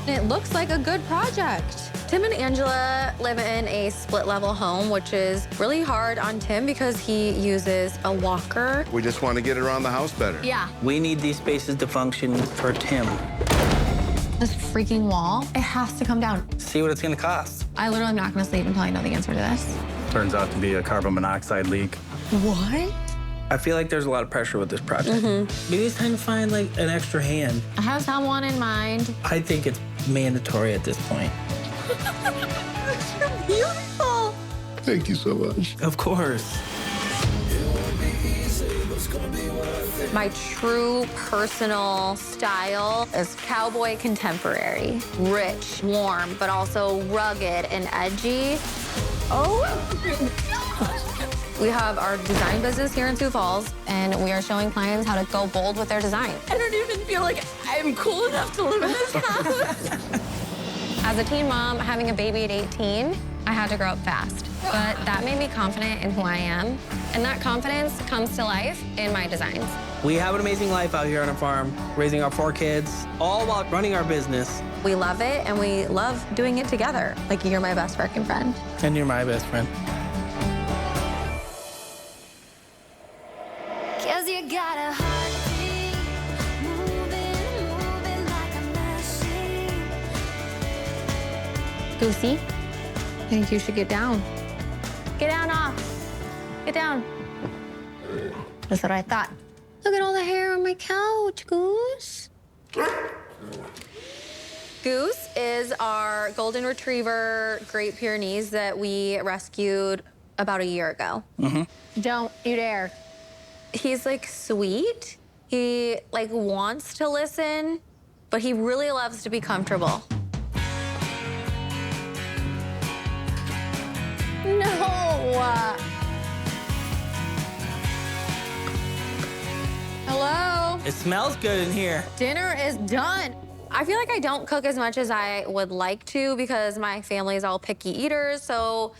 It looks like a good project. Tim and Angela live in a split-level home, which is really hard on Tim because he uses a walker. We just want to get around the house better. Yeah. We need these spaces to function for Tim. This freaking wall, it has to come down. See what it's gonna cost. I literally am not gonna sleep until I know the answer to this. Turns out to be a carbon monoxide leak. What? I feel like there's a lot of pressure with this project. Maybe it's time to find like an extra hand. I have someone in mind. I think it's mandatory at this point. You're beautiful. Thank you so much. Of course. My true personal style is cowboy contemporary. Rich, warm, but also rugged and edgy. Oh, we have our design business here in Sioux Falls, and we are showing clients how to go bold with their design. I don't even feel like I'm cool enough to live in this house. As a teen mom, having a baby at 18, I had to grow up fast. But that made me confident in who I am, and that confidence comes to life in my designs. We have an amazing life out here on our farm, raising our 4 kids, all while running our business. We love it, and we love doing it together. Like, you're my best freaking friend. And you're my best friend. 'Cause you got a heartbeat, moving like a machine. Goosey, I think you should get down. Get down off. Get down. That's what I thought. Look at all the hair on my couch, Goose. Goose is our golden retriever Great Pyrenees that we rescued about a year ago. Don't you dare. He's like sweet. He like wants to listen, but he really loves to be comfortable. No. Hello? It smells good in here. Dinner is done. I feel like I don't cook as much as I would like to because my family is all picky eaters. So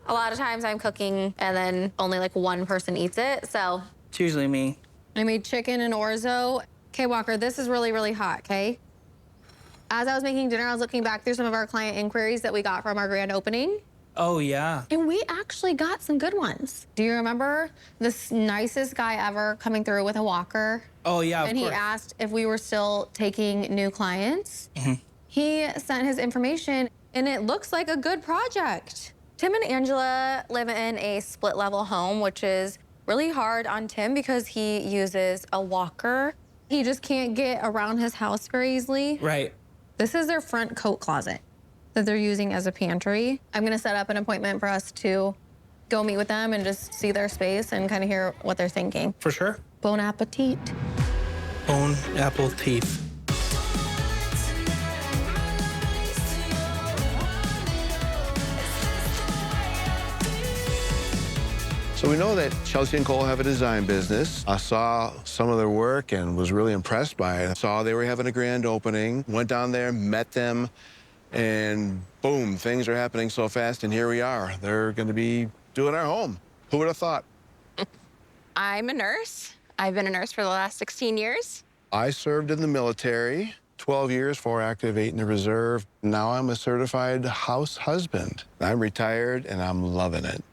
a lot of times I'm cooking and then only like one person eats it. So It's usually me. I made chicken and orzo. Okay, Walker, this is really, really hot, okay? As I was making dinner, I was looking back through some of our client inquiries that we got from our grand opening. Oh, yeah. And we actually got some good ones. Do you remember this nicest guy ever coming through with a walker? Oh, yeah, of And he course. asked if we were still taking new clients. He sent his information, and it looks like a good project. Tim and Angela live in a split-level home, which is really hard on Tim because he uses a walker. He just can't get around his house very easily. Right. This is their front coat closet that they're using as a pantry. I'm gonna set up an appointment for us to go meet with them and just see their space and kind of hear what they're thinking. For sure. Bon appetit. Bone apple teeth. So we know that Chelsea and Cole have a design business. I saw some of their work and was really impressed by it. I saw they were having a grand opening, went down there, met them, and boom, things are happening so fast, and here we are. They're gonna be doing our home. Who would have thought? I'm a nurse. I've been a nurse for the last 16 years. I served in the military, 12 years, 4 active, 8 in the reserve. Now I'm a certified house husband. I'm retired, and I'm loving it.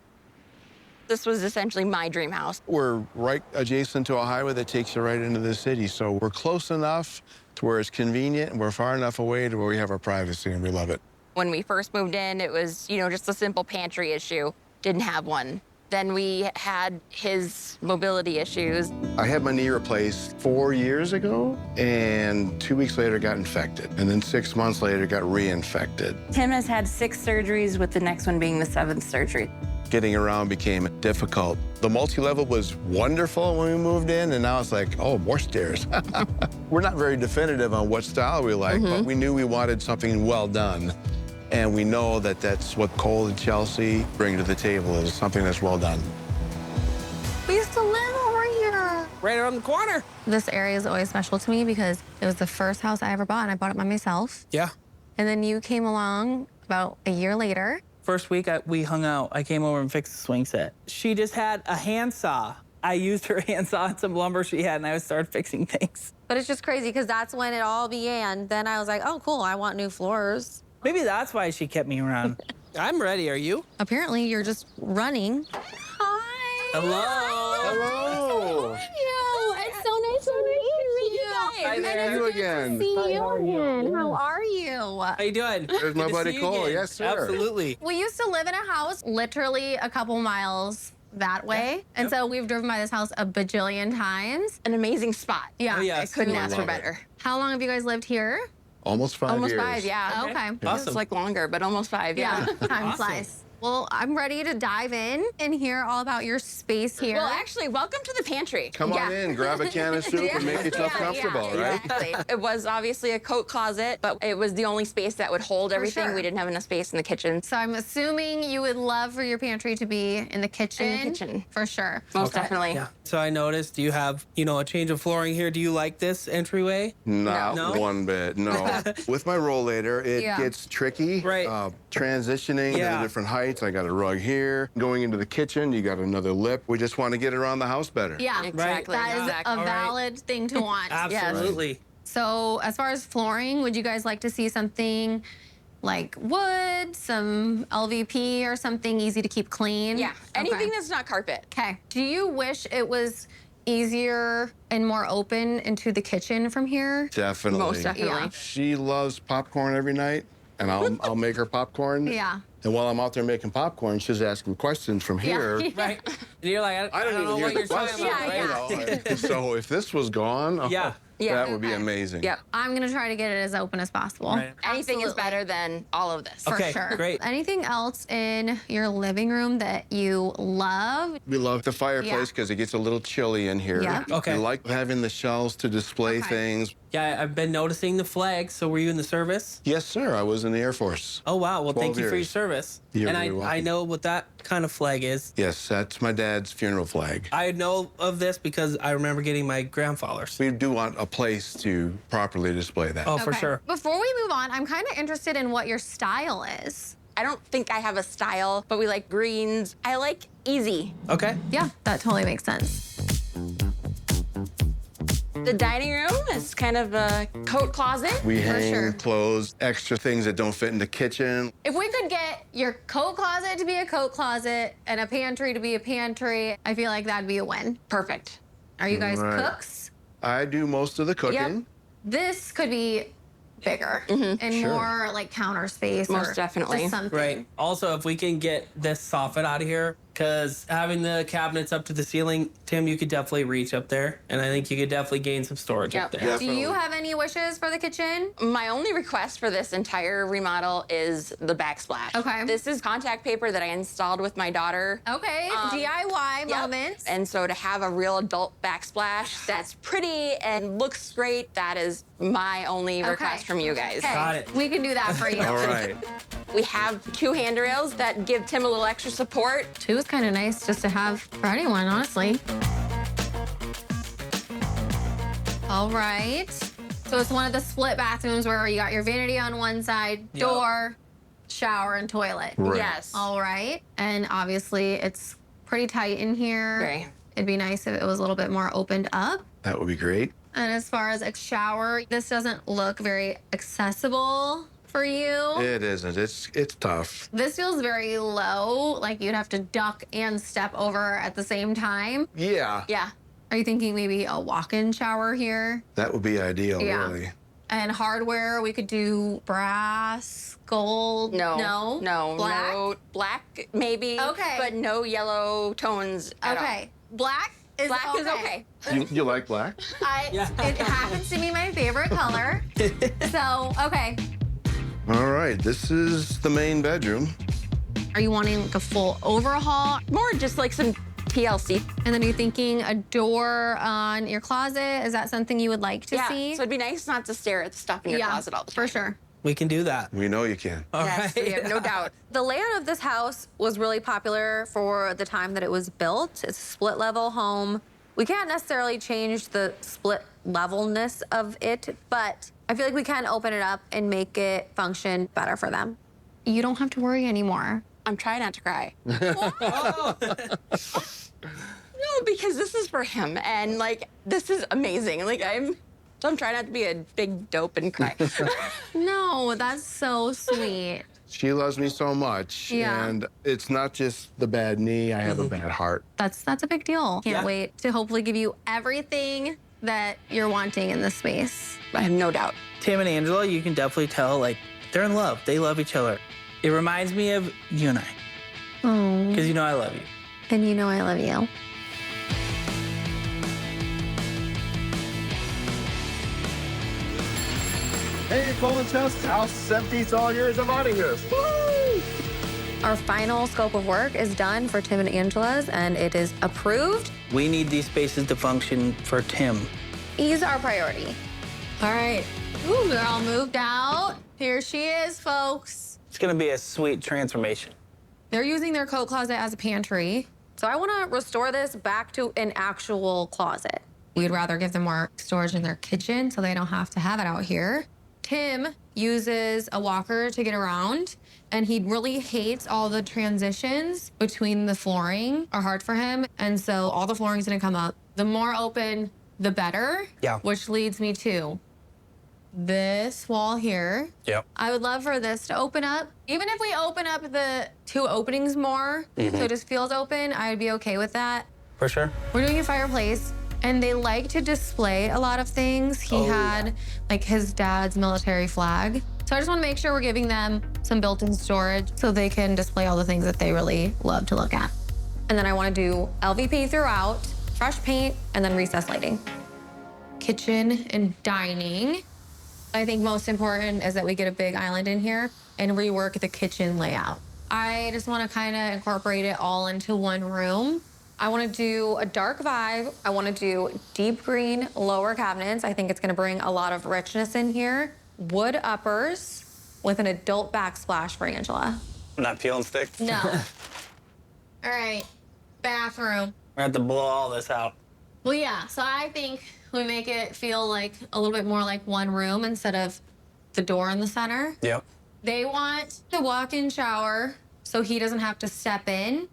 This was essentially my dream house. We're right adjacent to a highway that takes you right into the city, so we're close enough to where it's convenient, and we're far enough away to where we have our privacy, and we love it. When we first moved in, it was, just a simple pantry issue. Didn't have one. Then we had his mobility issues. I had my knee replaced 4 years ago, and 2 weeks later got infected, and then 6 months later got reinfected. Tim has had 6 surgeries, with the next one being the 7th surgery. Getting around became difficult. The multi-level was wonderful when we moved in, and now it's like, oh, more stairs. We're not very definitive on what style we like, but we knew we wanted something well done. And we know that that's what Cole and Chelsea bring to the table, is something that's well done. We used to live over here. Right around the corner. This area is always special to me because it was the first house I ever bought, and I bought it by myself. Yeah. And then you came along about a year later. First week we hung out, I came over and fixed the swing set. She just had a handsaw I used her handsaw and some lumber she had, and I started fixing things. But it's just crazy because that's when it all began. Then I was like, oh, cool, I want new floors. Maybe that's why she kept me around. I'm ready. Are you? Apparently, you're just running. Hi. Hello. Hello. It's so nice to meet you. Hi there. You again. See you again. How are you? How you doing? There's my Good to buddy see you Cole. again. Yes, sir. Absolutely. We used to live in a house literally a couple miles that way. And so we've driven by this house a bajillion times. An amazing spot. Yeah. Oh, yeah. I couldn't ask for love it. better. How long have you guys lived here? Almost 5 Almost years. 5, yeah. Okay. Awesome. It's like longer, but almost 5, yeah. Time Awesome. flies. Well, I'm ready to dive in and hear all about your space here. Well, actually, welcome to the pantry. Come on Yeah. in, grab a can of soup, and make yourself Yeah, comfortable, yeah, right? Exactly. It was obviously a coat closet, but it was the only space that would hold everything. sure. We didn't have enough space in the kitchen. So I'm assuming you would love for your pantry to be in the kitchen. In the kitchen. For sure. Most definitely. Yeah. So I noticed you have, a change of flooring here. Do you like this entryway? Not No? one bit, no. With my rollator, it Yeah. gets tricky. Right. Transitioning to Yeah. the different heights. I got a rug here. Going into the kitchen, you got another lip. We just want to get around the house better. Yeah. Exactly. That is exactly. a valid thing to want. Absolutely. So as far as flooring, would you guys like to see something like wood, some LVP, or something easy to keep clean? Yeah. Anything Okay. that's not carpet. Okay. Do you wish it was easier and more open into the kitchen from here? Definitely. Most definitely. Yeah. She loves popcorn every night, and I'll make her popcorn. Yeah. And while I'm out there making popcorn, she's asking questions from here. Right. And you're like, I don't know even what hear you're the talking question. about. Yeah, right? yeah. So if this was gone, Yeah. Yeah. that would be Okay. amazing. Yep. I'm gonna try to get it as open as possible. Right. Anything is Absolutely. better than all of this. For Okay, sure. great. Anything else in your living room that you love? We love the fireplace Yeah. because it gets a little chilly in here. Yeah. Okay. We like having the shelves to display Okay. things. Yeah, I've been noticing the flags. So were you in the service? Yes, sir. I was in the Air Force. Oh, wow. Well, thank 12 you for your years. service. You're and very I welcome. know what that kind of flag is. Yes, that's my dad's funeral flag. I know of this because I remember getting my grandfather's. We do want a place to properly display that. Oh, for Okay. sure. Before we move on, I'm kind of interested in what your style is. I don't think I have a style, but we like greens. I like easy. Okay. Yeah, that totally makes sense. The dining room is kind of a coat closet. We For hang sure. clothes, extra things that don't fit in the kitchen. If we could get your coat closet to be a coat closet and a pantry to be a pantry, I feel like that'd be a win. Perfect. Are you guys Right. cooks? I do most of the cooking. This could be bigger and Sure. more like counter space. Most or definitely. just something. Right. Also, if we can get this soffit out of here, because having the cabinets up to the ceiling, Tim, you could definitely reach up there. And I think you could definitely gain some storage up Yep. there. Yeah. Do you have any wishes for the kitchen? My only request for this entire remodel is the backsplash. Okay. This is contact paper that I installed with my daughter. Okay, DIY Yep. moments. And so to have a real adult backsplash that's pretty and looks great, that is my only request from you guys. Okay, Got it. we can do that for you. All right. We have 2 handrails that give Tim a little extra support. Two is kind of nice just to have for anyone, honestly. All right. So it's one of the split bathrooms where you got your vanity on one side, Yep. door, shower, and toilet. Right. Yes. All right. And obviously it's pretty tight in here. Very. It'd be nice if it was a little bit more opened up. That would be great. And as far as a shower, this doesn't look very accessible for you. It isn't. It's tough. This feels very low, like you'd have to duck and step over at the same time. Yeah. Yeah. Are you thinking maybe a walk-in shower here? That would be ideal, Yeah. really. And hardware, we could do brass, gold. No. No. Black. No. Black, maybe. Okay. But no yellow tones at all. Okay. Black is Black is okay. You like black? Yeah. It happens to be my favorite color. So, okay. All right. This is the main bedroom. Are you wanting like a full overhaul? More just like some TLC. And then are you thinking a door on your closet? Is that something you would like to Yeah. see? So it'd be nice not to stare at the stuff in your closet all the time. for sure. We can do that. We know you can. All Yes, right. we have no doubt. The layout of this house was really popular for the time that it was built. It's a split level home. We can't necessarily change the split levelness of it, but I feel like we can open it up and make it function better for them. You don't have to worry anymore. I'm trying not to cry. No, because this is for him, and like this is amazing. Like I'm trying not to be a big dope and cry. No, that's so sweet. She loves me so much. Yeah. And it's not just the bad knee, I have a bad heart. That's a big deal. Can't Yeah. wait to hopefully give you everything that you're wanting in this space. I have no doubt. Tim and Angela, you can definitely tell, like, they're in love. They love each other. It reminds me of you and I, Oh, because you know I love you. and you know I love you. Hey, Coleman Test, house empty, it's all yours, I'm out of here. Our final scope of work is done for Tim and Angela's, and it is approved. We need these spaces to function for Tim. He's our priority. All right. Ooh, they're all moved out. Here she is, folks. It's gonna be a sweet transformation. They're using their coat closet as a pantry. So I want to restore this back to an actual closet. We'd rather give them more storage in their kitchen so they don't have to have it out here. Tim uses a walker to get around, and he really hates all the transitions between the flooring are hard for him. And so all the flooring's gonna come up. The more open, the better. Yeah. Which leads me to this wall here. Yep. I would love for this to open up. Even if we open up the two openings more, so it just feels open, I would be okay with that. For sure. We're doing a fireplace, and they like to display a lot of things. He had like his dad's military flag. So I just want to make sure we're giving them some built-in storage so they can display all the things that they really love to look at. And then I want to do LVP throughout, fresh paint, and then recessed lighting. Kitchen and dining. I think most important is that we get a big island in here and rework the kitchen layout. I just want to kind of incorporate it all into one room. I want to do a dark vibe. I want to do deep green lower cabinets. I think it's going to bring a lot of richness in here. Wood uppers with an adult backsplash for Angela. I'm not peeling stick. No. All right, bathroom. We're gonna have to blow all this out. Well, yeah, so I think we make it feel like a little bit more like one room instead of the door in the center. Yep. They want the walk-in shower so he doesn't have to step in.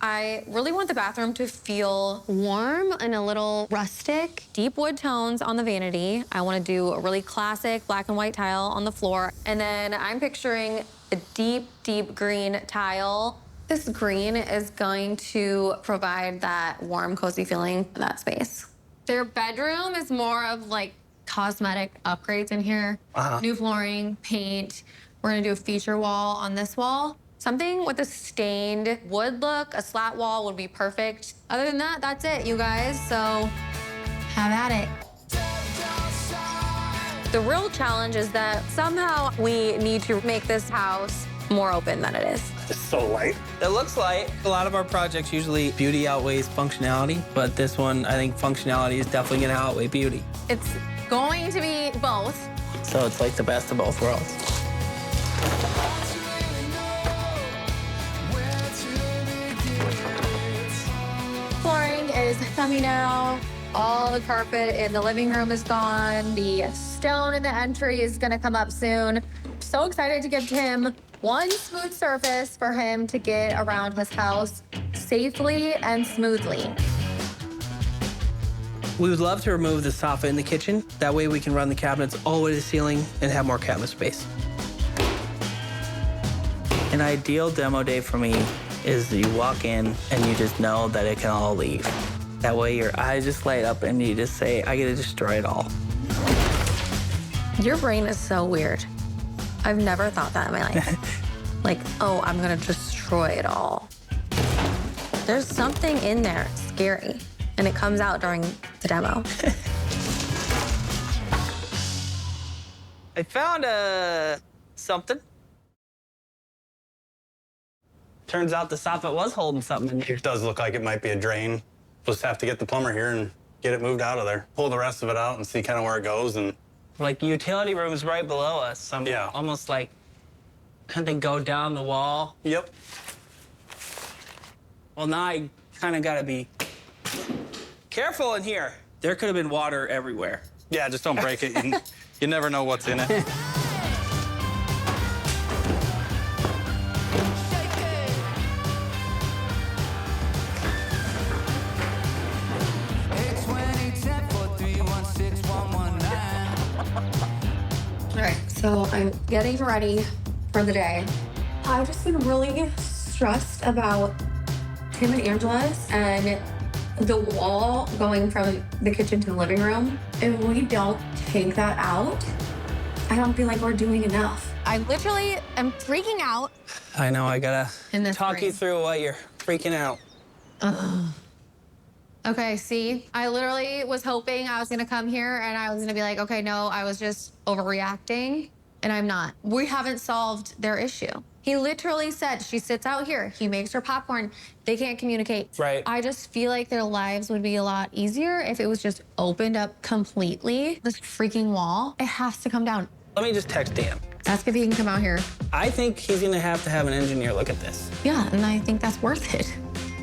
I really want the bathroom to feel warm and a little rustic. Deep wood tones on the vanity. I want to do a really classic black and white tile on the floor. And then I'm picturing a deep, deep green tile. This green is going to provide that warm, cozy feeling in that space. Their bedroom is more of like cosmetic upgrades in here. New flooring, paint. We're gonna do a feature wall on this wall. Something with a stained wood look, a slat wall would be perfect. Other than that, that's it, you guys. So have at it. The real challenge is that somehow we need to make this house more open than it is. It's so light. It looks light. A lot of our projects usually beauty outweighs functionality, but this one, I think functionality is definitely gonna outweigh beauty. It's going to be both. So it's like the best of both worlds. Flooring is coming out. All the carpet in the living room is gone. The stone in the entry is gonna come up soon. So excited to give Tim one smooth surface for him to get around his house safely and smoothly. We would love to remove the sofa in the kitchen. That way we can run the cabinets all the way to the ceiling and have more cabinet space. An ideal demo day for me is you walk in and you just know that it can all leave. That way your eyes just light up and you just say, I get to destroy it all. Your brain is so weird. I've never thought that in my life. Like, oh, I'm gonna destroy it all. There's something in there scary, and it comes out during the demo. I found something. Turns out the soffit was holding something in here. It does look like it might be a drain. We'll just have to get the plumber here and get it moved out of there. Pull the rest of it out and see kind of where it goes. And Like the utility room is right below us. So I'm Yeah. almost like, couldn't they go down the wall? yep. Well, now I kind of gotta be careful in here. There could have been water everywhere. Yeah, just don't break it. You never know what's in it. So I'm getting ready for the day. I've just been really stressed about Tim and Angela's and the wall going from the kitchen to the living room. If we don't take that out, I don't feel like we're doing enough. I literally am freaking out. I know, I gotta In this talk you room. through what you're freaking out. Okay, see, I literally was hoping I was gonna come here and I was gonna be like, okay, no, I was just overreacting, and I'm not. We haven't solved their issue. He literally said, she sits out here, he makes her popcorn, they can't communicate. Right. I just feel like their lives would be a lot easier if it was just opened up completely. This freaking wall, it has to come down. Let me just text Dan. Ask if he can come out here. I think he's gonna have to have an engineer look at this. Yeah, and I think that's worth it.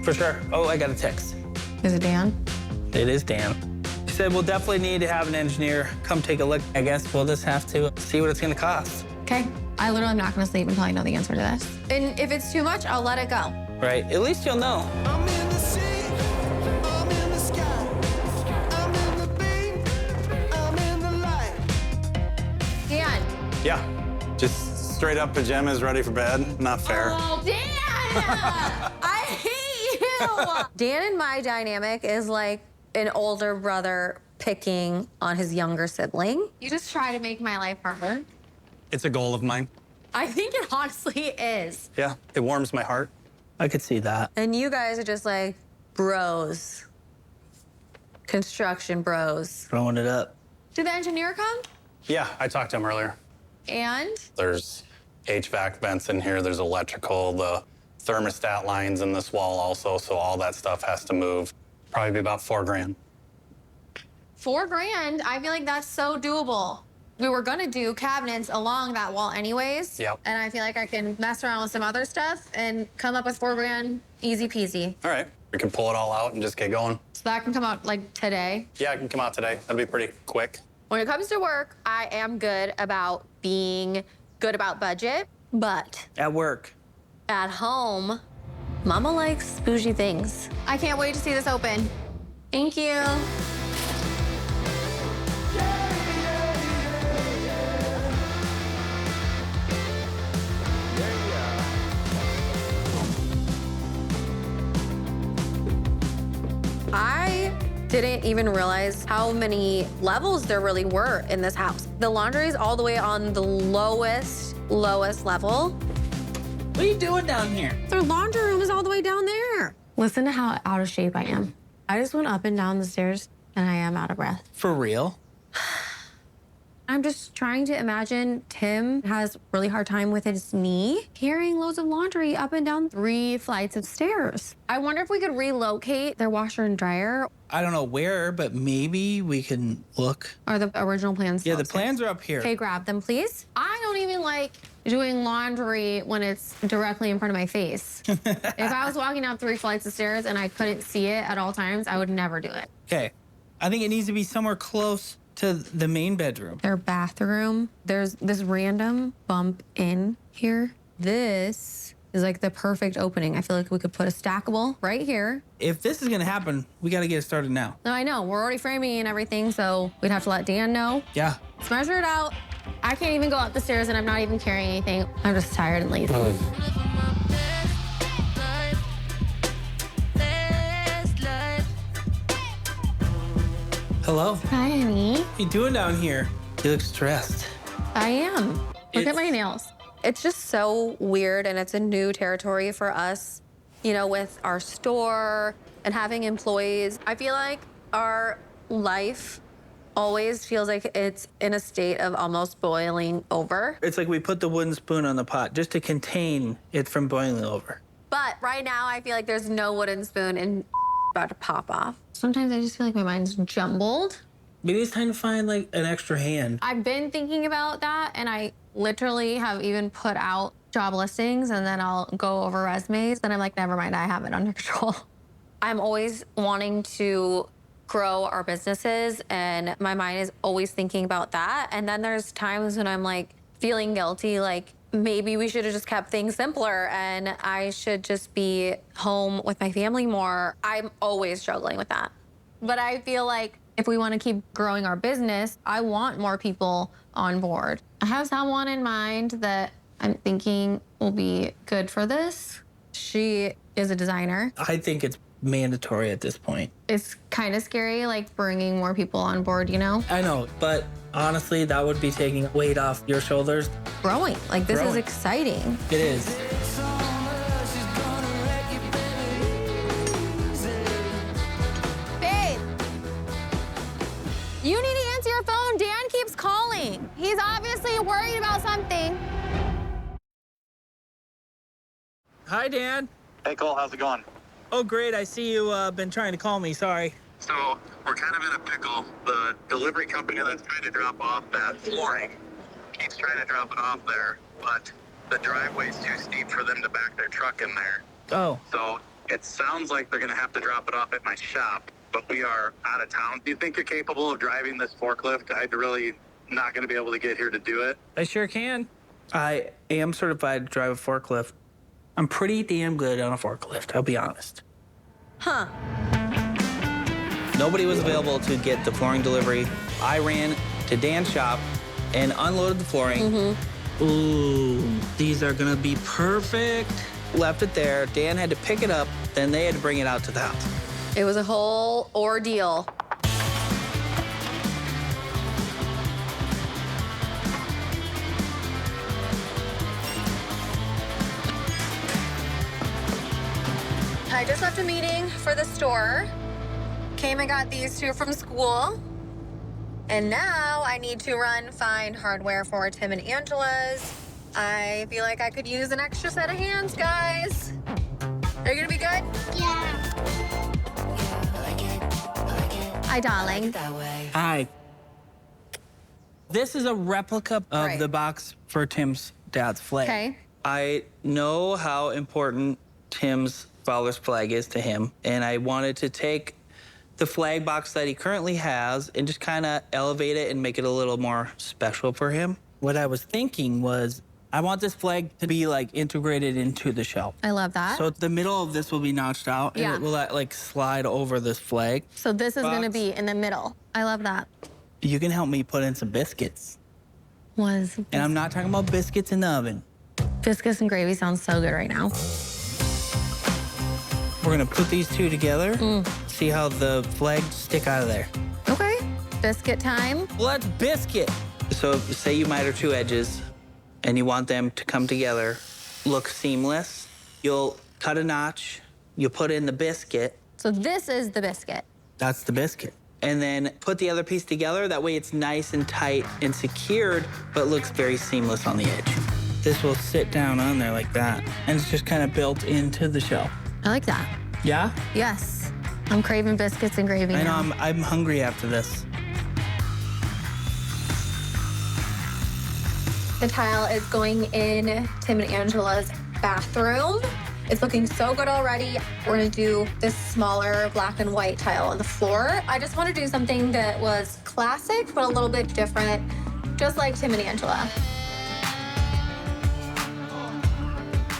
For sure. Oh, I got a text. Is it Dan? It is Dan. He said we'll definitely need to have an engineer come take a look. I guess we'll just have to see what it's gonna cost. Okay, I literally am not gonna sleep until I know the answer to this. And if it's too much, I'll let it go. Right? At least you'll know. I'm in the sea, I'm in the sky, I'm in the beam, I'm in the light. Dan. Yeah, just straight up pajamas, ready for bed. Not fair. Oh, Dan! I hate you! Dan and my dynamic is like an older brother picking on his younger sibling. You just try to make my life harder. It's a goal of mine. I think it honestly is. Yeah, it warms my heart. I could see that. And you guys are just like bros. Construction bros. Throwing it up. Did the engineer come? Yeah, I talked to him earlier. And? There's HVAC vents in here, there's electrical, the thermostat lines in this wall also, so all that stuff has to move. Probably be about $4 grand. $4 grand? I feel like that's so doable. We were gonna do cabinets along that wall anyways. Yep. And I feel like I can mess around with some other stuff and come up with $4 grand, easy peasy. All right, we can pull it all out and just get going. So that can come out like today. Yeah, I can come out today. That'll be pretty quick. When it comes to work, I am good about being good about budget, but At work. at home, Mama likes bougie things. I can't wait to see this open. Thank you. I didn't even realize how many levels there really were in this house. The laundry is all the way on the lowest level. What are you doing down here? Their laundry room is all the way down there. Listen to how out of shape I am. I just went up and down the stairs and I am out of breath. For real? I'm just trying to imagine Tim has really hard time with his knee carrying loads of laundry up and down 3 flights of stairs. I wonder if we could relocate their washer and dryer. I don't know where, but maybe we can look. Are the original plans Yeah, still the upstairs? plans are up here. Okay, grab them, please. I don't even like doing laundry when it's directly in front of my face. If I was walking down 3 flights of stairs and I couldn't see it at all times, I would never do it. Okay. I think it needs to be somewhere close to the main bedroom. Their bathroom, there's this random bump in here. This is like the perfect opening. I feel like we could put a stackable right here. If this is gonna happen, we gotta get it started now. No, I know, we're already framing and everything, so we'd have to let Dan know. Yeah. Let's measure it out. I can't even go up the stairs and I'm not even carrying anything. I'm just tired and lazy. Hello? Hi, honey. What are you doing down here? You look stressed. I am. Look at It's- my nails. It's just so weird and it's a new territory for us, you know, with our store and having employees. I feel like our life always feels like it's in a state of almost boiling over. It's like we put the wooden spoon on the pot just to contain it from boiling over. But right now, I feel like there's no wooden spoon and about to pop off. Sometimes I just feel like my mind's jumbled. Maybe it's time to find like an extra hand. I've been thinking about that, and I literally have even put out job listings, and then I'll go over resumes, and I'm like, never mind, I have it under control. I'm always wanting to grow our businesses, and my mind is always thinking about that. And then there's times when I'm like feeling guilty, like maybe we should have just kept things simpler, and I should just be home with my family more. I'm always struggling with that. But I feel like if we want to keep growing our business, I want more people on board. I have someone in mind that I'm thinking will be good for this. She is a designer. I think it's mandatory at this point. It's kind of scary, like bringing more people on board, you know? I know, but honestly, that would be taking weight off your shoulders. Growing. Like, this is Growing. exciting. It is. Babe! You need to answer your phone. Dan keeps calling. He's obviously worried about something. Hi, Dan. Hey Cole, how's it going? Oh, great. I see you been trying to call me. Sorry. So we're kind of in a pickle. The delivery company that's trying to drop off that flooring keeps trying to drop it off there, but the driveway's too steep for them to back their truck in there. Oh, So it sounds like they're gonna have to drop it off at my shop, but we are out of town. Do you think you're capable of driving this forklift? I'm really not gonna be able to get here to do it. I sure can. I am certified to drive a forklift. I'm pretty damn good on a forklift, I'll be honest. Huh. Nobody was available to get the flooring delivery. I ran to Dan's shop and unloaded the flooring. Ooh, these are gonna be perfect. Left it there. Dan had to pick it up, then they had to bring it out to the house. It was a whole ordeal. I just left a meeting for the store. Came and got these two from school. And now I need to run find hardware for Tim and Angela's. I feel like I could use an extra set of hands, guys. Are you gonna be good? Yeah. Hi, darling. Hi. This is a replica of Right. the box for Tim's dad's flag. Okay. I know how important Tim's father's flag is to him, and I wanted to take the flag box that he currently has and just kind of elevate it and make it a little more special for him. What I was thinking was, I want this flag to be like integrated into the shelf. I love that. So the middle of this will be notched out, and Yeah. it will like slide over this flag. So this is gonna box. be in the middle. I love that. You can help me put in some biscuits. Was And I'm not talking about biscuits in the oven. biscuits and gravy sounds so good right now. We're gonna put these two together, see how the flags stick out of there. Okay. Biscuit time. Let's biscuit. So say you miter two edges and you want them to come together, look seamless. You'll cut a notch, you'll put in the biscuit. So this is the biscuit. That's the biscuit. And then put the other piece together. That way it's nice and tight and secured, but looks very seamless on the edge. This will sit down on there like that. And it's just kind of built into the shell. I like that. Yeah? Yes. I'm craving biscuits and gravy I know, now. I'm hungry after this. The tile is going in Tim and Angela's bathroom. It's looking so good already. We're gonna do this smaller black and white tile on the floor. I just want to do something that was classic, but a little bit different, just like Tim and Angela.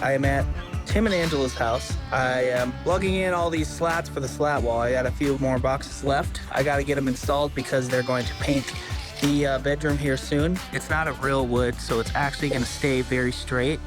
I am at Tim and Angela's house. I am plugging in all these slats for the slat wall. I got a few more boxes left. I got to get them installed because they're going to paint the bedroom here soon. It's not a real wood, so it's actually going to stay very straight.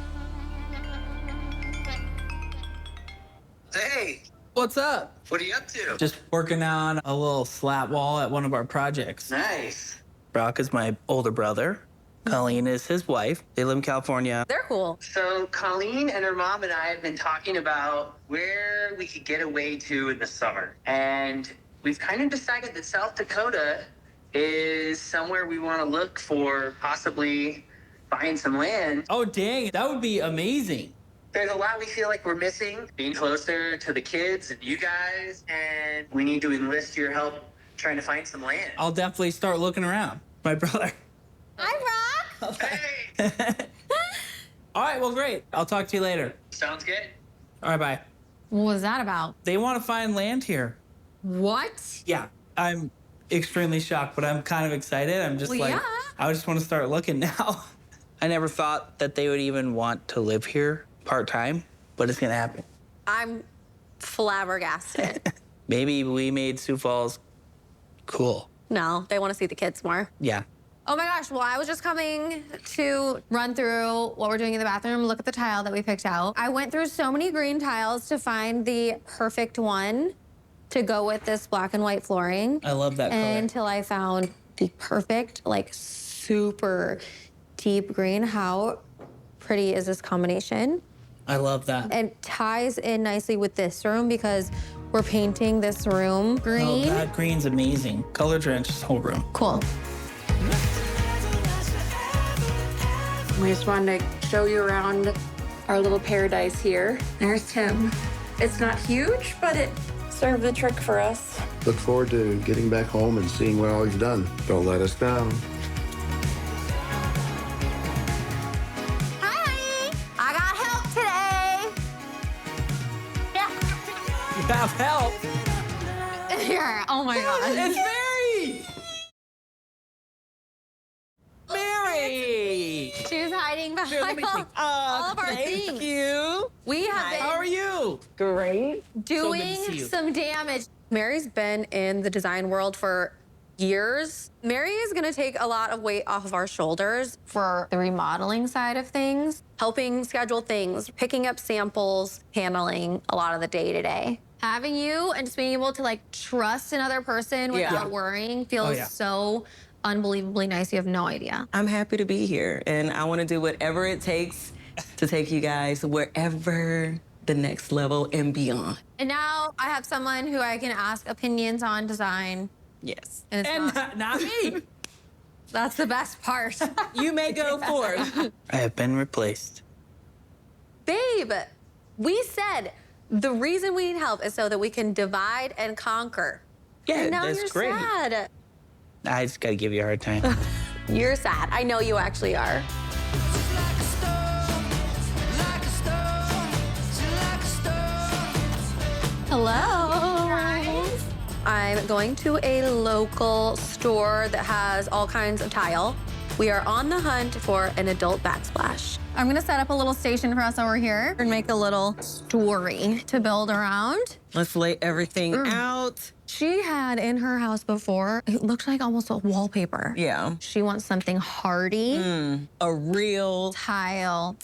Hey, What's up? what are you up to? Just working on a little slat wall at one of our projects. Nice. Brock is my older brother. Colleen is his wife. They live in California. They're cool. So Colleen and her mom and I have been talking about where we could get away to in the summer. And we've kind of decided that South Dakota is somewhere we want to look for possibly buying some land. Oh, dang. That would be amazing. There's a lot we feel like we're missing, being closer to the kids and you guys, and we need to enlist your help trying to find some land. I'll definitely start looking around. My brother. Hi, Rock. Hey, All right, well, great. I'll talk to you later. sounds good. All right, bye. What was that about? They want to find land here. What? Yeah, I'm extremely shocked, but I'm kind of excited. I'm just Well, like, yeah. I just want to start looking now. I never thought that they would even want to live here part-time, but it's gonna happen. I'm flabbergasted. Maybe we made Sioux Falls cool. No, they want to see the kids more. Yeah, Oh my gosh, well, I was just coming to run through what we're doing in the bathroom, look at the tile that we picked out. I went through so many green tiles to find the perfect one to go with this black and white flooring. I love that color. Until I found the perfect, like, super deep green. How pretty is this combination? I love that. It ties in nicely with this room because we're painting this room green. Oh, that green's amazing. Color drenched this whole room. Cool. We just wanted to show you around our little paradise here. There's Tim. It's not huge, but it served the trick for us. Look forward to getting back home and seeing what all you've done. Don't let us down. Hi, I got help today. Yeah. You have help. Here, oh my God. It's Mary! Mary! She's hiding behind all of our things. Thank you. We have been How are you? Great. doing see you. some damage. Mary's been in the design world for years. Mary is gonna take a lot of weight off of our shoulders for the remodeling side of things, helping schedule things, picking up samples, handling a lot of the day-to-day. Having you and just being able to like trust another person without worrying feels so unbelievably nice. You have no idea. I'm happy to be here, and I want to do whatever it takes to take you guys wherever the next level and beyond. And now I have someone who I can ask opinions on design. Yes. And it's Not me. that's the best part. You may go forth. I have been replaced. Babe, we said the reason we need help is so that we can divide and conquer. Yeah, And now that's you're great. sad. I just gotta give you a hard time. You're sad. I know you actually are. Hello. I'm going to a local store that has all kinds of tile. We are on the hunt for an adult backsplash. I'm gonna set up a little station for us over here and make a little story to build around. Let's lay everything out. She had in her house before, it looked like almost a wallpaper. Yeah. She wants something hardy. A real Tile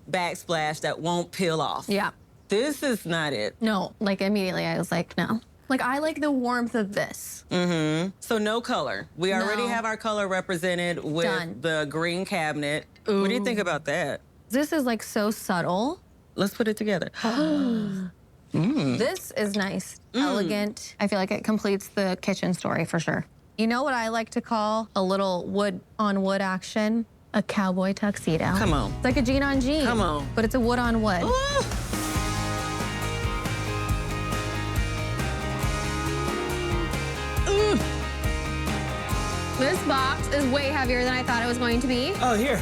backsplash that won't peel off. Yeah. This is not it. No, like immediately I was like, no. Like I like the warmth of this. So no color. We already No. have our color represented with Done. the green cabinet. What do you think about that? This is like so subtle. Let's put it together. This is nice, elegant. I feel like it completes the kitchen story for sure. You know what I like to call a little wood on wood action? A cowboy tuxedo. Come on. It's like a jean on jean. Come on. But it's a wood on wood. Ooh. This box is way heavier than I thought it was going to be. Oh, here.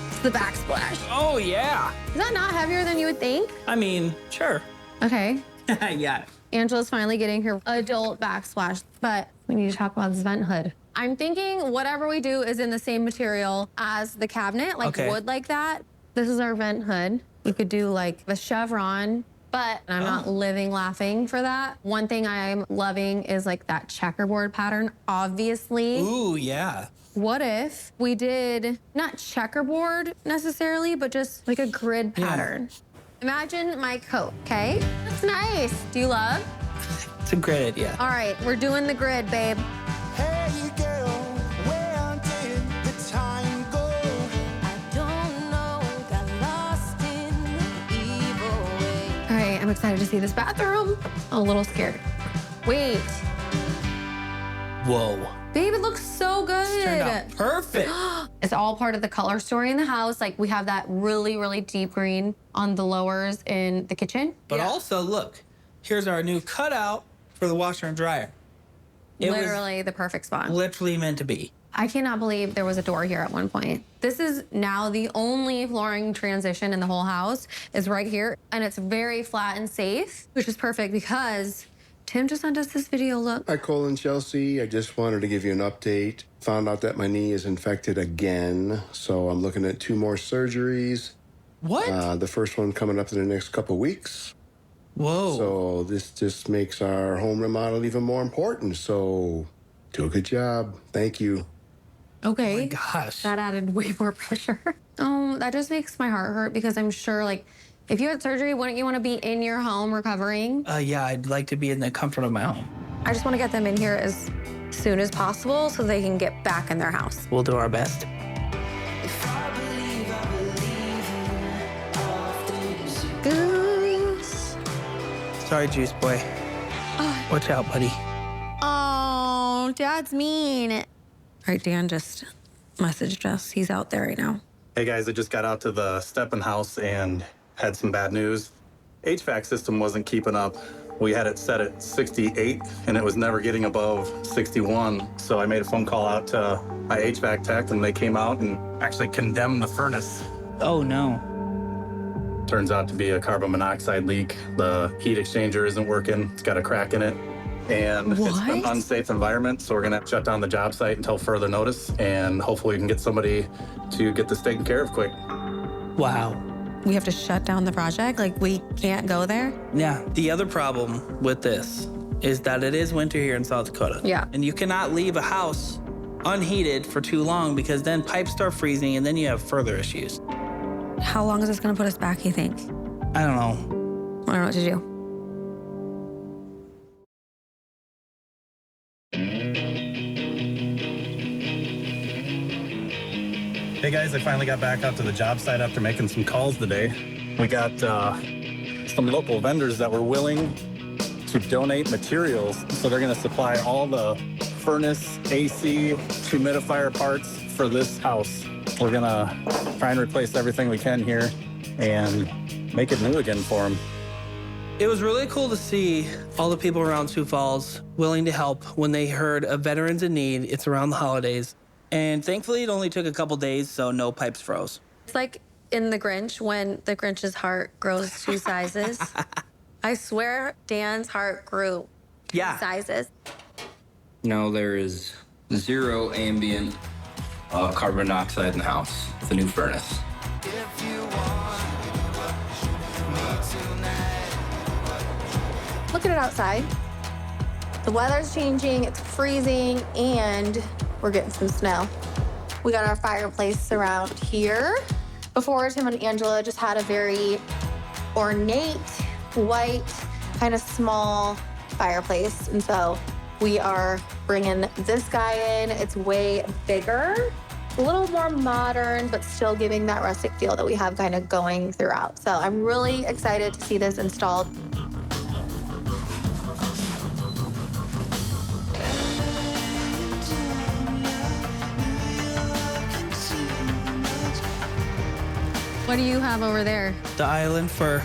It's the backsplash. Oh, yeah. Is that not heavier than you would think? I mean, sure. Okay. Yeah. Angela's finally getting her adult backsplash, but we need to talk about this vent hood. I'm thinking whatever we do is in the same material as the cabinet, like Okay. wood like that. This is our vent hood. We could do like the chevron, but I'm not living laughing for that. One thing I'm loving is like that checkerboard pattern, obviously. Ooh, yeah. What if we did not checkerboard necessarily, but just like a grid pattern? Imagine my coat, okay? That's nice. Do you love? It's a great idea. All right, we're doing the grid, babe. Hey girl, where did the time go? I don't know, got lost in the evil way. All right, I'm excited to see this bathroom. I'm a little scared. Wait, Whoa. babe, it looks so good. Turned out perfect. It's all part of the color story in the house. Like we have that really, really deep green on the lowers in the kitchen. But also, look, here's our new cutout for the washer and dryer. It was Literally the perfect spot. literally meant to be. I cannot believe there was a door here at one point. This is now the only flooring transition in the whole house is right here. And it's very flat and safe, which is perfect because Tim just sent us this video. Look. Hi, Cole and Chelsea. I just wanted to give you an update. Found out that my knee is infected again, so I'm looking at 2 more surgeries. What? The first one coming up in the next couple weeks. Whoa. So this just makes our home remodel even more important. So do a good job. Thank you. Okay. Oh my gosh. That added way more pressure. Oh, that just makes my heart hurt because I'm sure, like, if you had surgery, wouldn't you want to be in your home recovering? Yeah, I'd like to be in the comfort of my home. I just want to get them in here as soon as possible so they can get back in their house. We'll do our best. Goose. Sorry, Juice Boy. Watch out, buddy. Oh, Dad's mean. All right, Dan just messaged us. He's out there right now. Hey guys, I just got out to the Steppen house and had some bad news. HVAC system wasn't keeping up. We had it set at 68 and it was never getting above 61. So I made a phone call out to my HVAC tech and they came out and actually condemned the furnace. Oh, no. Turns out to be a carbon monoxide leak. The heat exchanger isn't working. It's got a crack in it. And it's an unsafe environment, so we're gonna shut down the job site until further notice, and hopefully we can get somebody to get this taken care of quick. Wow. We have to shut down the project? Like, we can't go there? Yeah. The other problem with this is that it is winter here in South Dakota. Yeah. And you cannot leave a house unheated for too long because then pipes start freezing and then you have further issues. How long is this going to put us back, you think? I don't know. I don't know what to do. Hey guys, I finally got back out to the job site after making some calls today. We got some local vendors that were willing to donate materials, so they're gonna supply all the furnace, AC, humidifier parts for this house. We're gonna try and replace everything we can here and make it new again for them. It was really cool to see all the people around Sioux Falls willing to help when they heard of veterans in need. It's around the holidays. And thankfully, it only took a couple days, so no pipes froze. It's like in The Grinch when the Grinch's heart grows 2 sizes. I swear Dan's heart grew 2 sizes. No, there is 0 ambient carbon dioxide in the house. It's a new furnace. Look at it outside. The weather's changing, it's freezing, and we're getting some snow. We got our fireplace around here. Before, Tim and Angela just had a very ornate, white, kind of small fireplace. And so we are bringing this guy in. It's way bigger, a little more modern, but still giving that rustic feel that we have kind of going throughout. So I'm really excited to see this installed. What do you have over there? The island for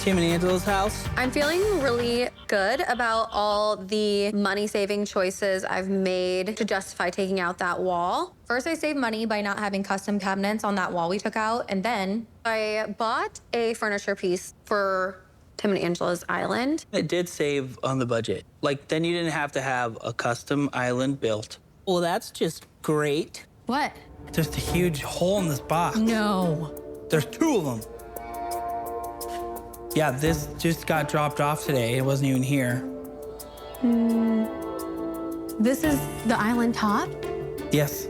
Tim and Angela's house. I'm feeling really good about all the money-saving choices I've made to justify taking out that wall. First, I saved money by not having custom cabinets on that wall we took out, and then I bought a furniture piece for Tim and Angela's island. It did save on the budget. Like, then you didn't have to have a custom island built. Well, that's just great. What? There's a huge hole in this box. No. There's 2 of them. Yeah, this just got dropped off today. It wasn't even here. This is the island top? Yes.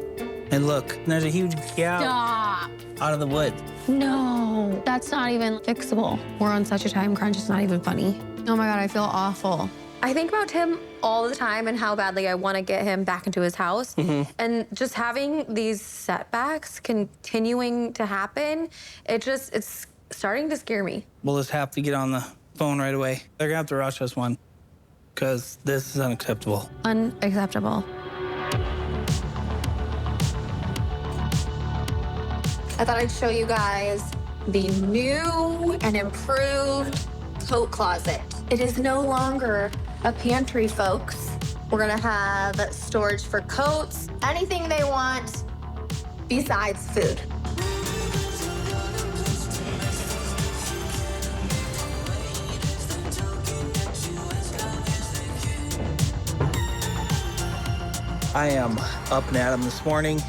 And look, there's a huge gap Stop. out of the wood. No, that's not even fixable. We're on such a time crunch, it's not even funny. Oh my God, I feel awful. I think about Tim all the time and how badly I want to get him back into his house. And just having these setbacks continuing to happen, it's starting to scare me. We'll just have to get on the phone right away. They're gonna have to rush us one, because this is unacceptable. Unacceptable. I thought I'd show you guys the new and improved coat closet. It is no longer a pantry, folks. We're gonna have storage for coats, anything they want besides food. I am up and at 'em this morning.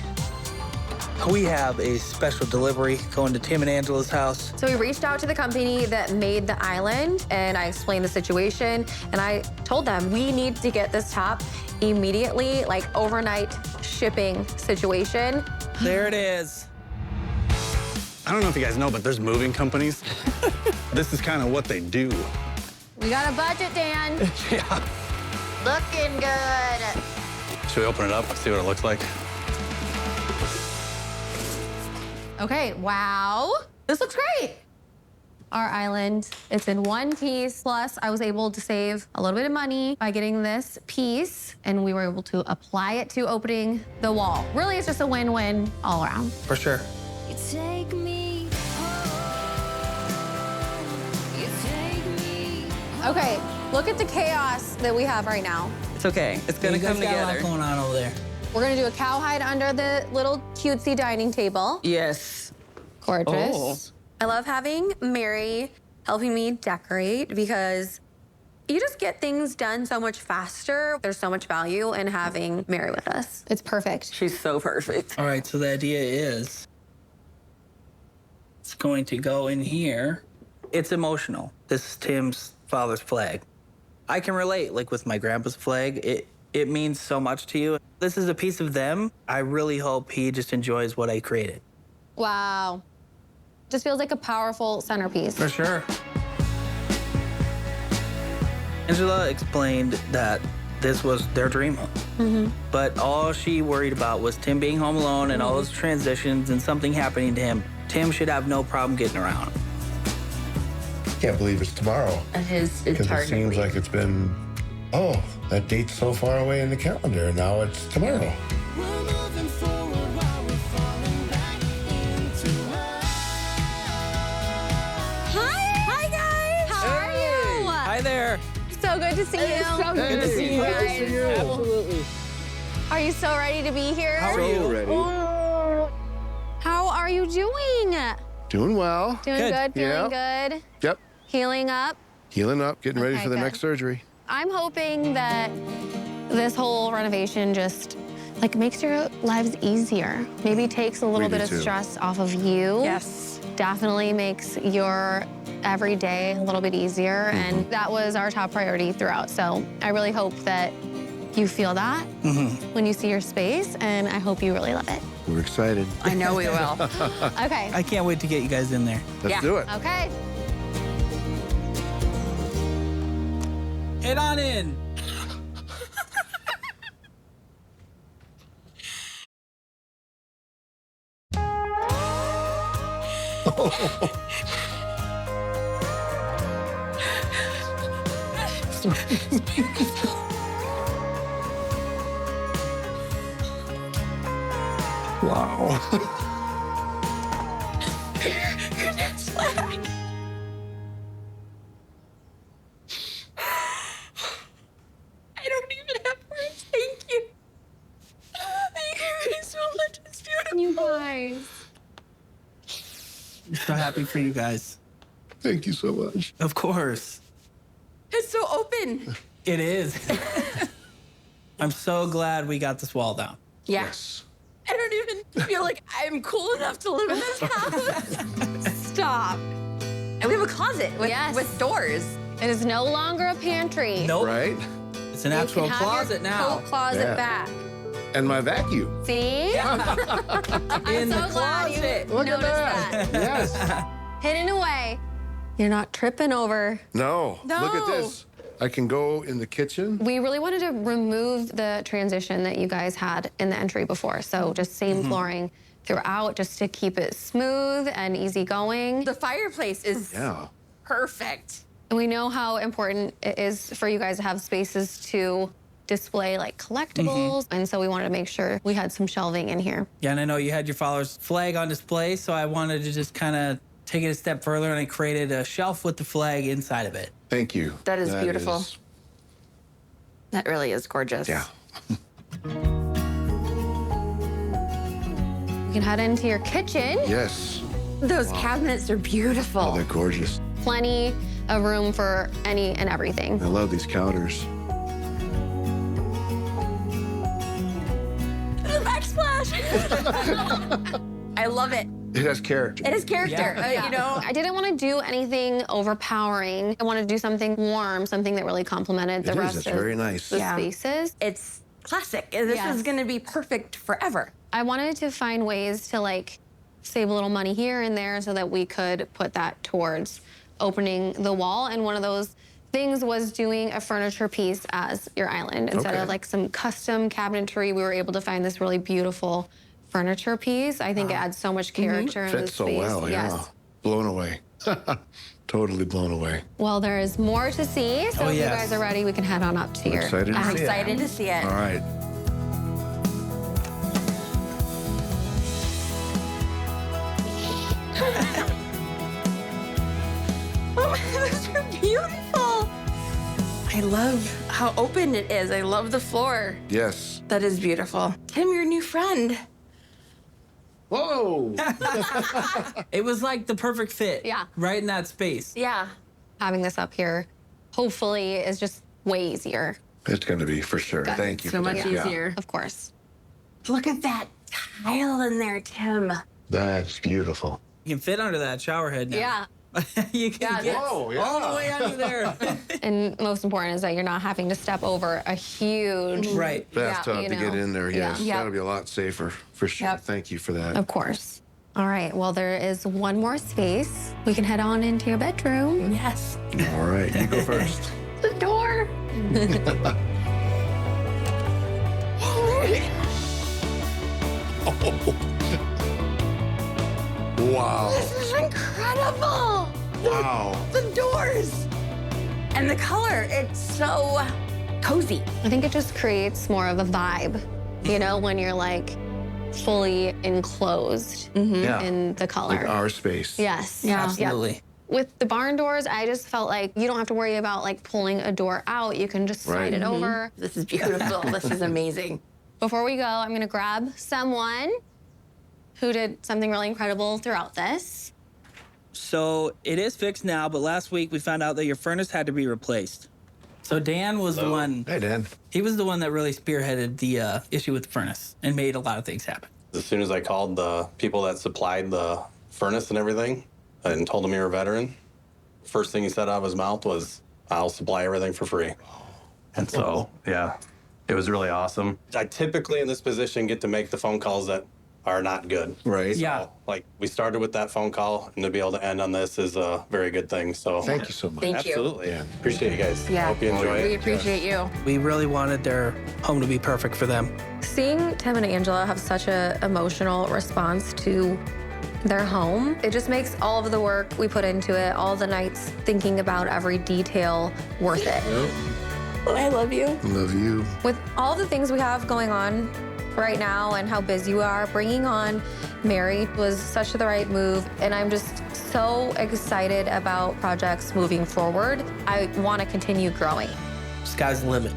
We have a special delivery going to Tim and Angela's house. So we reached out to the company that made the island, and I explained the situation, and I told them we need to get this top immediately, like overnight shipping situation. There it is. I don't know if you guys know, but there's moving companies. This is kind of what they do. We got a budget, Dan. Yeah. Looking good. Should we open it up and see what it looks like? Okay, wow. This looks great. Our island, it's in one piece. Plus, I was able to save a little bit of money by getting this piece, and we were able to apply it to opening the wall. Really, it's just a win-win all around. For sure. You take me home. You take me Okay, look at the chaos that we have right now. It's okay. It's gonna come Got a together. lot going on over there. We're gonna do a cowhide under the little cutesy dining table. Yes. Gorgeous. Oh. I love having Mary helping me decorate because you just get things done so much faster. There's so much value in having Mary with us. It's perfect. She's so perfect. All right, so the idea is it's going to go in here. It's emotional. This is Tim's father's flag. I can relate, like with my grandpa's flag. It means so much to you. This is a piece of them. I really hope he just enjoys what I created. Wow. Just feels like a powerful centerpiece. For sure. Angela explained that this was their dream home. But all she worried about was Tim being home alone and all those transitions and something happening to him. Tim should have no problem getting around. Can't believe it's tomorrow. It is. It's Because hard it to seems believe. like it's been, oh, that date's so far away in the calendar, and now it's tomorrow. We're moving forward while we're falling back into Hi guys. How are you? Hi there. So good to see you. So Good to see you guys. Absolutely. Are you so ready to be here? How are you? ready. How are you doing? Doing well. Doing Good. good, feeling good, Yep. healing up. Healing up, getting ready Okay, for the good. next surgery. I'm hoping that this whole renovation just like makes your lives easier. Maybe takes a little We do bit of too. stress off of you. Yes. Definitely makes your every day a little bit easier. Mm-hmm. And that was our top priority throughout. So I really hope that you feel that when you see your space, and I hope you really love it. We're excited. I know we will. Okay. I can't wait to get you guys in there. Let's Yeah. do it. Okay. Head on in. Wow. I don't even have words. Thank you. Thank you so much. It's beautiful. You guys. I'm so happy for you guys. Thank you so much. Of course. It's so open. It is. I'm so glad we got this wall down. Yes. I don't even feel like I'm cool enough to live in this house. Stop. And we have a closet with, Yes. with doors. It is no longer a pantry. Nope. Right? It's an You actual can have closet your now. coat closet Yeah. back. And my vacuum. See? In I'm the so glad you closet. Look at noticed that. that. Yes. Hidden away. You're not tripping over. No. Look at this. I can go in the kitchen. We really wanted to remove the transition that you guys had in the entry before. So just same flooring throughout, just to keep it smooth and easygoing. The fireplace is Yeah. perfect. And we know how important it is for you guys to have spaces to display like collectibles. And so we wanted to make sure we had some shelving in here. Yeah, and I know you had your father's flag on display, so I wanted to just kind of take it a step further, and I created a shelf with the flag inside of it. Thank you. That is beautiful. is- That really is gorgeous. yeah. You can head into your kitchen. Yes. Those cabinets are beautiful. Oh, they're gorgeous. Plenty of room for any and everything. I love these counters. The backsplash. I love it. It has character. It is character, Yeah. you know? I didn't want to do anything overpowering. I wanted to do something warm, something that really complemented the It is. rest It's of very nice. the Yeah. spaces. It's classic. This Yes. is gonna be perfect forever. I wanted to find ways to like save a little money here and there so that we could put that towards opening the wall. And one of those things was doing a furniture piece as your island. Instead Okay. of like some custom cabinetry, we were able to find this really beautiful furniture piece. I think it adds so much character in the Fits so space. well, yeah. Yes. Blown away. Totally blown away. Well, there is more to see. So if you yes. guys are ready, we can head on up to your excited to I'm see it. excited to see it. All right. Oh, those are beautiful. I love how open it is. I love the floor. Yes. That is beautiful. Tim, your new friend. Whoa. It was like the perfect fit. Yeah. Right in that space. Yeah. having this up here, hopefully, is just way easier. It's going to be for sure. Good. Thank you. So for much that. Yeah. easier. Of course. Look at that tile in there, Tim. That's beautiful. You can fit under that shower head now. Yeah. You can get Whoa, yeah. all the way under there. And most important is that you're not having to step over a huge Right. Bathtub you to get know. in there, Yeah. yes. Yep. That'll be a lot safer, for sure. Yep. Thank you for that. Of course. All right. Well, there is one more space. We can head on into your bedroom. Yes. All right, you go first. The door. Wow. This is incredible. Wow. The doors and the color. It's so cozy. I think it just creates more of a vibe, you know, when you're like fully enclosed Yeah. in the color. Like our space. Yes. Yeah. Absolutely. With the barn doors, I just felt like you don't have to worry about like pulling a door out. You can just slide Right. it over. This is beautiful. This is amazing. Before we go, I'm gonna grab someone who did something really incredible throughout this. So it is fixed now, but last week we found out that your furnace had to be replaced. So Dan was the one. Hey, Dan. He was the one that really spearheaded the issue with the furnace and made a lot of things happen. As soon as I called the people that supplied the furnace and everything and told them you're a veteran, first thing he said out of his mouth was, I'll supply everything for free. And so, yeah, it was really awesome. I typically in this position get to make the phone calls that are not good. Right. Yeah. Like we started with that phone call and to be able to end on this is a very good thing. So Thank you so much. Thank you. absolutely. Yeah. Appreciate you guys. Yeah. Hope you enjoy We it. appreciate you. We really wanted their home to be perfect for them. Seeing Tim and Angela have such an emotional response to their home, it just makes all of the work we put into it, all the nights thinking about every detail, worth it. I love you. Love you. With all the things we have going on right now and how busy we are, bringing on Mary was such the right move. And I'm just so excited about projects moving forward. I want to continue growing. Sky's the limit.